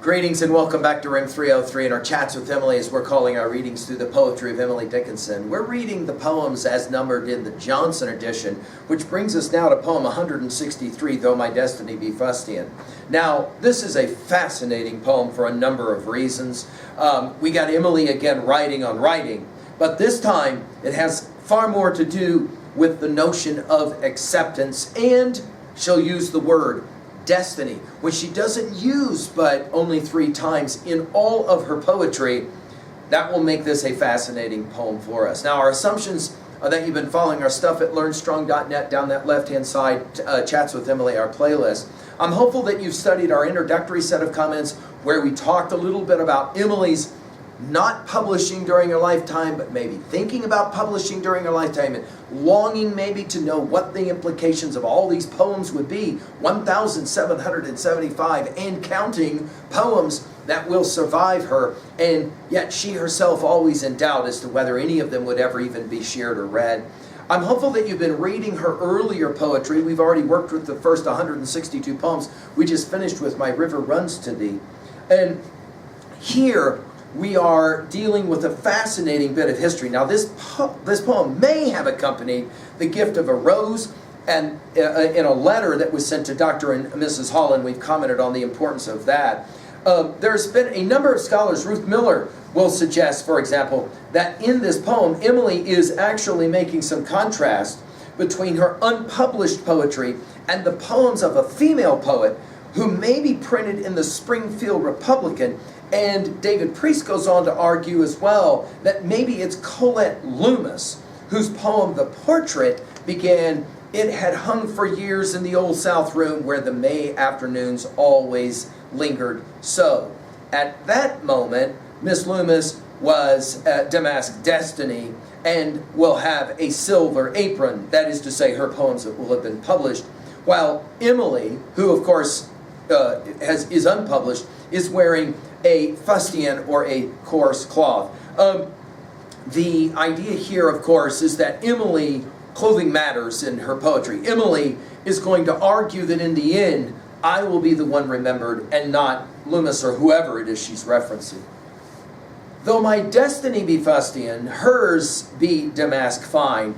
Greetings and welcome back to Room 303 and our chats with Emily as we're calling our readings through the poetry of Emily Dickinson. We're reading the poems as numbered in the Johnson edition, which brings us now to poem 163, Though My Destiny Be Fustian. Now, this is a fascinating poem for a number of reasons. We got Emily again writing on writing, but this time it has far more to do with the notion of acceptance, and she'll use the word destiny, which she doesn't use but only 3 times in all of her poetry. That will make this a fascinating poem for us. Now, our assumptions are that you've been following our stuff at learnstrong.net down that left-hand side, Chats with Emily, our playlist. I'm hopeful that you've studied our introductory set of comments where we talked a little bit about Emily's not publishing during her lifetime, but maybe thinking about publishing during her lifetime and longing maybe to know what the implications of all these poems would be. 1,775 and counting poems that will survive her, and yet she herself always in doubt as to whether any of them would ever even be shared or read. I'm hopeful that you've been reading her earlier poetry. We've already worked with the first 162 poems. We just finished with My River Runs to Thee. And here we are dealing with a fascinating bit of history. Now, this poem may have accompanied the gift of a rose, and in a letter that was sent to Dr. and Mrs. Holland. We've commented on the importance of that. There's been a number of scholars. Ruth Miller will suggest, for example, that in this poem, Emily is actually making some contrast between her unpublished poetry and the poems of a female poet who may be printed in the Springfield Republican. And David Priest goes on to argue as well that maybe it's Colette Loomis, whose poem, The Portrait, began, "It had hung for years in the old South room where the May afternoons always lingered so." At that moment, Miss Loomis was Damask Destiny and will have a silver apron. That is to say, her poems that will have been published. While Emily, who of course is unpublished, is wearing a fustian or a coarse cloth. The idea here, of course, is that Emily, clothing matters in her poetry. Emily is going to argue that in the end, I will be the one remembered and not Loomis or whoever it is she's referencing. Though my destiny be fustian, hers be damask fine.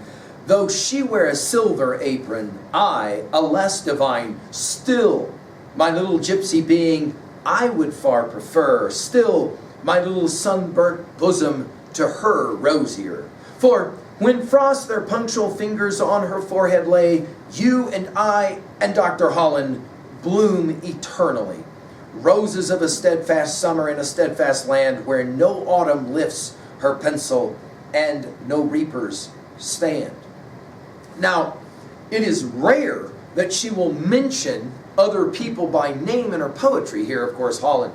Though she wear a silver apron, I, a less divine, still my little gypsy being I would far prefer, still my little sunburnt bosom to her rosier. For when frost their punctual fingers on her forehead lay, you and I and Dr. Holland bloom eternally. Roses of a steadfast summer in a steadfast land where no autumn lifts her pencil and no reapers stand. Now, it is rare that she will mention other people by name in her poetry here, of course, Holland.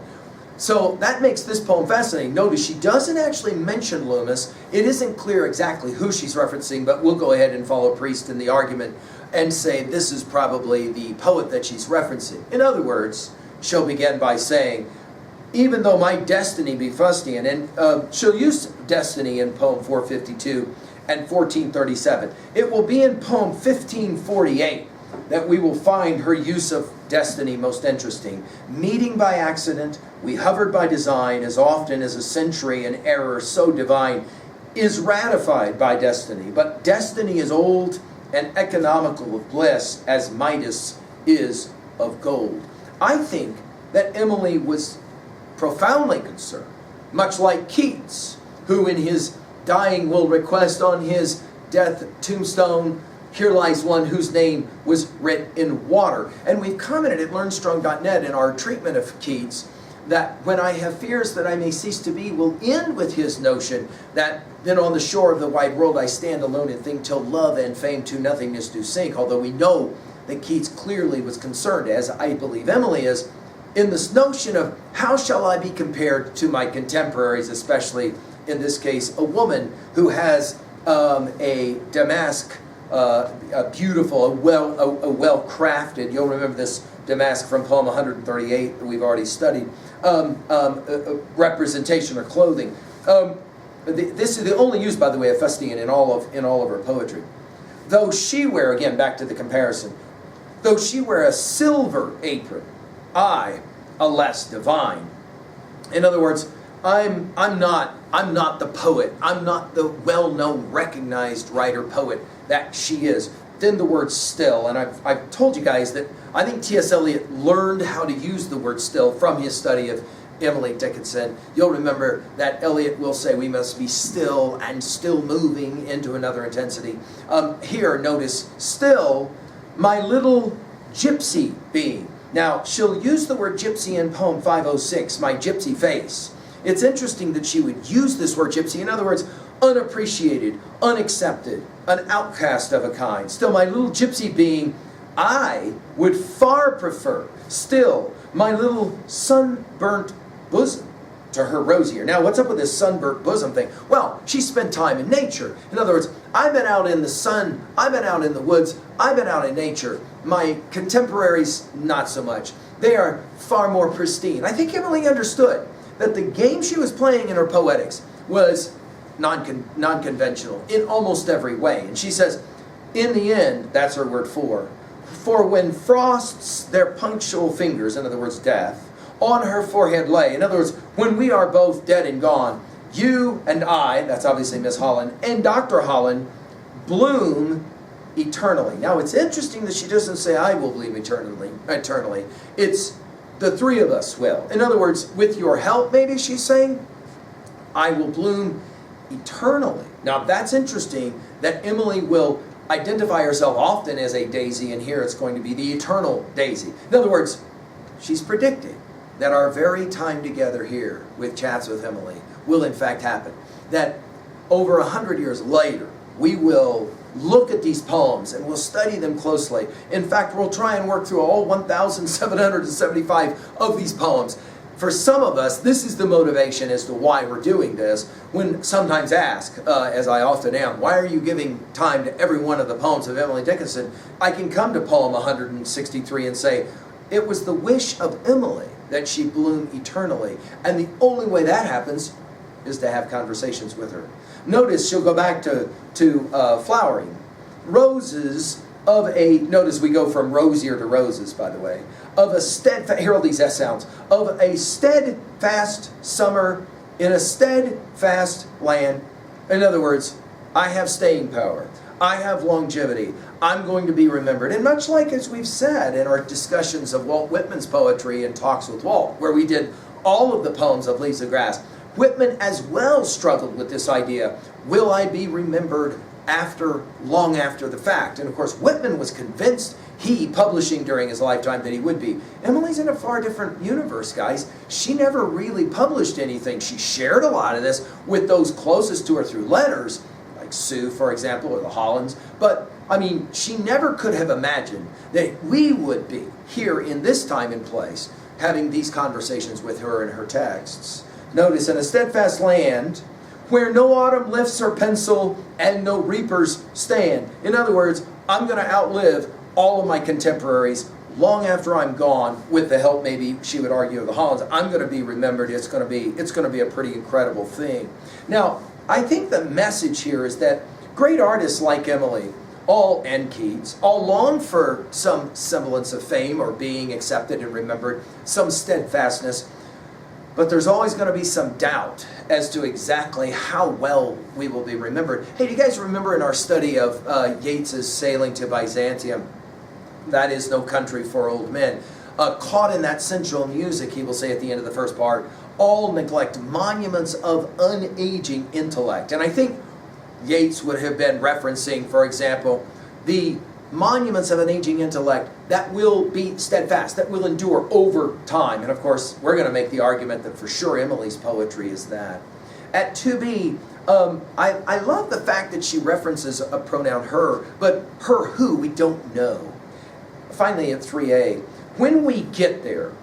So that makes this poem fascinating. Notice she doesn't actually mention Loomis. It isn't clear exactly who she's referencing, but we'll go ahead and follow Priest in the argument and say this is probably the poet that she's referencing. In other words, she'll begin by saying, even though my destiny be fustian, and she'll use destiny in poem 452 and 1437. It will be in poem 1548 that we will find her use of destiny most interesting. Meeting by accident, we hovered by design, as often as a century in error so divine is ratified by destiny. But destiny is old and economical of bliss, as Midas is of gold. I think that Emily was profoundly concerned, much like Keats, who in his dying will request on his death tombstone, "Here lies one whose name was writ in water." And we've commented at learnstrong.net in our treatment of Keats that when I have fears that I may cease to be will end with his notion that then on the shore of the wide world I stand alone and think till love and fame to nothingness do sink. Although we know that Keats clearly was concerned, as I believe Emily is, in this notion of how shall I be compared to my contemporaries, especially in this case a woman who has a damask, a beautiful, a well-crafted, you'll remember this damask from poem 138 that we've already studied, representation or clothing. This is the only use, by the way, of fustian in all of her poetry. Though she wear, again back to the comparison, though she wear a silver apron, I, a less divine, In other words, I'm not the poet. I'm not the well-known, recognized writer-poet that she is. Then the word still, and I've told you guys that I think T.S. Eliot learned how to use the word still from his study of Emily Dickinson. You'll remember that Eliot will say we must be still and still moving into another intensity. Here, notice, still, my little gypsy being. Now, she'll use the word gypsy in poem 506, my gypsy face. It's interesting that she would use this word gypsy. In other words, unappreciated, unaccepted, an outcast of a kind. Still, my little gypsy being, I would far prefer, still, my little sunburnt bosom to her rosier. Now, what's up with this sunburnt bosom thing? Well, she spent time in nature. In other words, I've been out in the sun, I've been out in the woods, I've been out in nature. My contemporaries, not so much. They are far more pristine. I think Emily understood that the game she was playing in her poetics was non-conventional in almost every way. And she says, in the end, that's her word for when frosts their punctual fingers, in other words, death, on her forehead lay. In other words, when we are both dead and gone, you and I, that's obviously Miss Holland, and Dr. Holland, bloom eternally. Now, it's interesting that she doesn't say, I will bloom eternally. It's the three of us will. In other words, with your help, maybe she's saying, I will bloom eternally. Now, that's interesting that Emily will identify herself often as a daisy, and here it's going to be the eternal daisy. In other words, she's predicting that our very time together here with Chats with Emily will in fact happen. That over 100 years later, we will look at these poems and we'll study them closely. In fact, we'll try and work through all 1,775 of these poems. For some of us, this is the motivation as to why we're doing this. When sometimes asked, as I often am, why are you giving time to every one of the poems of Emily Dickinson? I can come to poem 163 and say, it was the wish of Emily that she bloom eternally. And the only way that happens is to have conversations with her. Notice she'll go back to flowering. Roses of a, notice we go from rosier to roses, by the way, of a steadfast, here are these S sounds, of a steadfast summer in a steadfast land. In other words, I have staying power. I have longevity. I'm going to be remembered. And much like as we've said in our discussions of Walt Whitman's poetry and Talks with Walt, where we did all of the poems of Leaves of Grass, Whitman as well struggled with this idea, will I be remembered long after the fact? And of course, Whitman was convinced, he publishing during his lifetime, that he would be. Emily's in a far different universe, guys. She never really published anything. She shared a lot of this with those closest to her through letters, like Sue, for example, or the Hollands. But, I mean, she never could have imagined that we would be here in this time and place having these conversations with her in her texts. Notice, in a steadfast land, where no autumn lifts her pencil and no reapers stand. In other words, I'm going to outlive all of my contemporaries long after I'm gone, with the help, maybe she would argue, of the Hollands. I'm going to be remembered. It's going to be a pretty incredible thing. Now, I think the message here is that great artists like Emily, and Keats, all long for some semblance of fame or being accepted and remembered, some steadfastness. But there's always going to be some doubt as to exactly how well we will be remembered. Hey, do you guys remember in our study of Yeats's Sailing to Byzantium, that is no country for old men, caught in that sensual music, he will say at the end of the first part, all neglect monuments of unaging intellect. And I think Yeats would have been referencing, for example, the monuments of an aging intellect that will be steadfast, that will endure over time. And of course, we're going to make the argument that for sure Emily's poetry is that. At 2b, I love the fact that she references a pronoun her, but her who we don't know. Finally, at 3a, when we get there,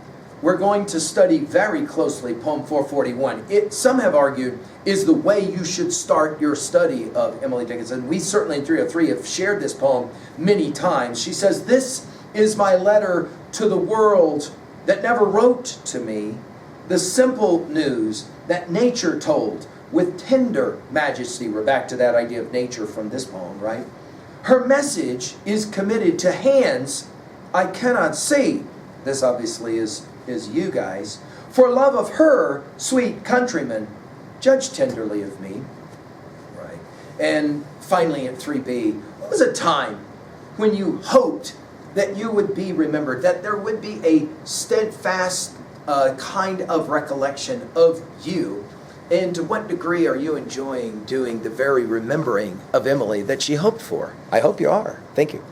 we're going to study very closely poem 441. It, some have argued, is the way you should start your study of Emily Dickinson. We certainly in 303 have shared this poem many times. She says, "This is my letter to the world that never wrote to me, the simple news that nature told with tender majesty." We're back to that idea of nature from this poem, right? "Her message is committed to hands I cannot see." This obviously is is you guys. For love of her, sweet countrymen, judge tenderly of me. Right. And finally at 3b, what was a time when you hoped that you would be remembered, that there would be a steadfast kind of recollection of you? And to what degree are you enjoying doing the very remembering of Emily that she hoped for? I hope you are. Thank you.